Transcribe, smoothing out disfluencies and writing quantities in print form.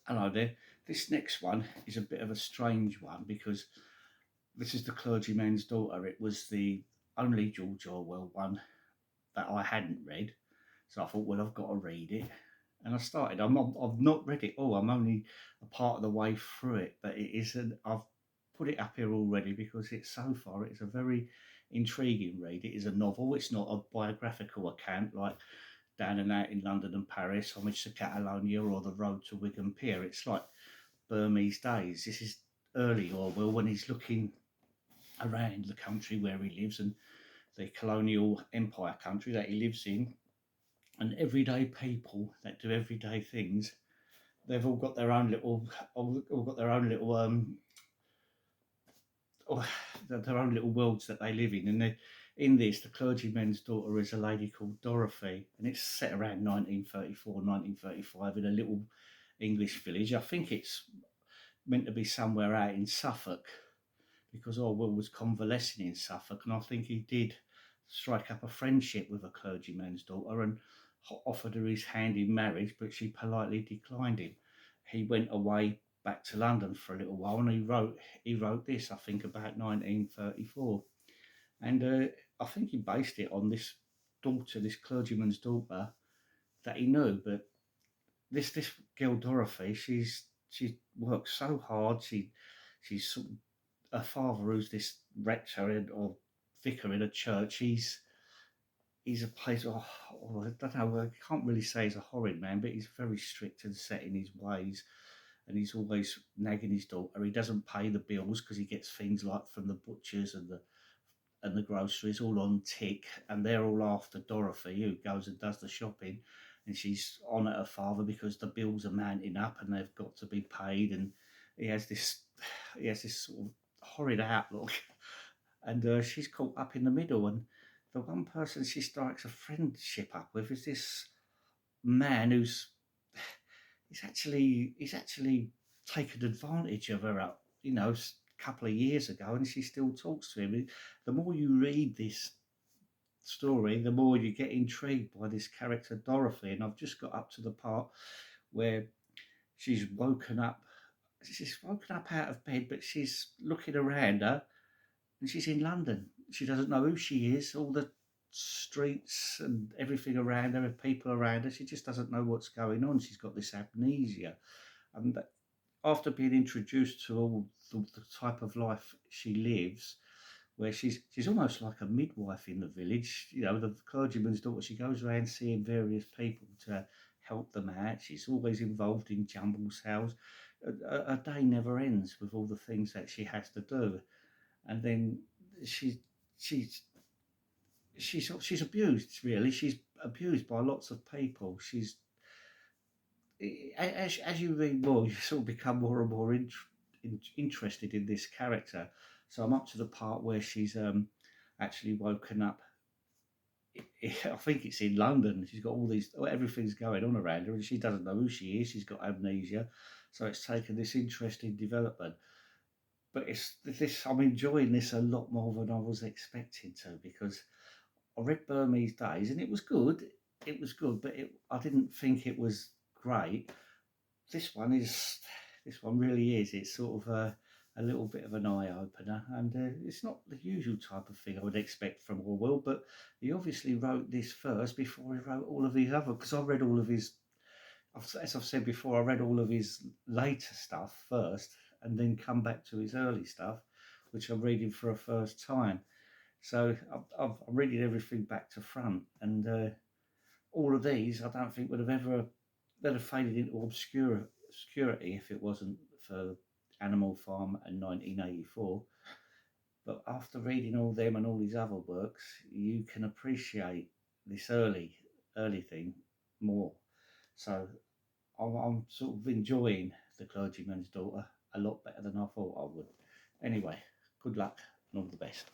Hello there. This next one is a bit of a strange one because this is The Clergyman's Daughter. It was the only George Orwell one that I hadn't read. So I thought, well, I've got to read it. And I started. I've not read it all. I'm only a part of the way through it, but it isn't. I've put it up here already because it's so far. It's a very intriguing read. It is a novel. It's not a biographical account like Down and Out in London and Paris, Homage to Catalonia, or The Road to Wigan Pier. It's like Burmese days. This is early Orwell when he's looking around the country where he lives and the colonial empire country that he lives in, and everyday people that do everyday things. They've all got their own little, all got their own little, oh, their own little worlds that they live in. And in this, the clergyman's daughter is a lady called Dorothy, and it's set around 1934, 1935 in a little English village. I think it's meant to be somewhere out in Suffolk because Orwell was convalescing in Suffolk, and I think he did strike up a friendship with a clergyman's daughter and offered her his hand in marriage, but she politely declined him. He went away back to London for a little while, and he wrote this, I think, about 1934, and I think he based it on this clergyman's daughter that he knew, but this girl Dorothy, she works so hard. She's sort of, her father, who's this rector or vicar in a church. He's a place. I don't know. I can't really say he's a horrid man, but he's very strict and set in his ways, and he's always nagging his daughter. He doesn't pay the bills because he gets things like from the butchers and the groceries all on tick, and they're all after Dorothy, who goes and does the shopping, and she's on at her father because the bills are mounting up and they've got to be paid, and he has this he has this sort of horrid outlook, and she's caught up in the middle, and the one person she strikes a friendship up with is this man who's he's actually taken advantage of her up, a couple of years ago, and she still talks to him. The more you read this story, the more you get intrigued by this character Dorothy. And I've just got up to the part where she's woken up. She's woken up out of bed, but she's looking around her, and she's in London. She doesn't know who she is. All the streets and everything around her, people around her. She just doesn't know what's going on. She's got this amnesia, and after being introduced to all the type of life she lives, where she's almost like a midwife in the village. The clergyman's daughter. She goes around seeing various people to help them out. She's always involved in jumble sales. A day never ends with all the things that she has to do, and then she she's she's abused. Really, she's abused by lots of people. As you read more, you sort of become more and more interested in this character. So I'm up to the part where she's actually woken up. I think it's in London. She's got everything's going on around her, and she doesn't know who she is. She's got amnesia, so it's taken this interesting development. But it's this. I'm enjoying this a lot more than I was expecting to, because I read Burmese Days and it was good. It was good, but I didn't think it was great. This one is. This one really is. It's sort of a little bit of an eye opener, and it's not the usual type of thing I would expect from Orwell. But he obviously wrote this first before he wrote all of his other. Because I read all of his, as I've said before, I read all of his later stuff first, and then come back to his early stuff, which I'm reading for a first time. So I'm reading everything back to front, and all of these I don't think would have ever they'd have faded into obscurity if it wasn't for Animal Farm and 1984. But after reading all them and all his other works, you can appreciate this early thing more. So I'm sort of enjoying The Clergyman's Daughter a lot better than I thought I would. Anyway, good luck and all the best.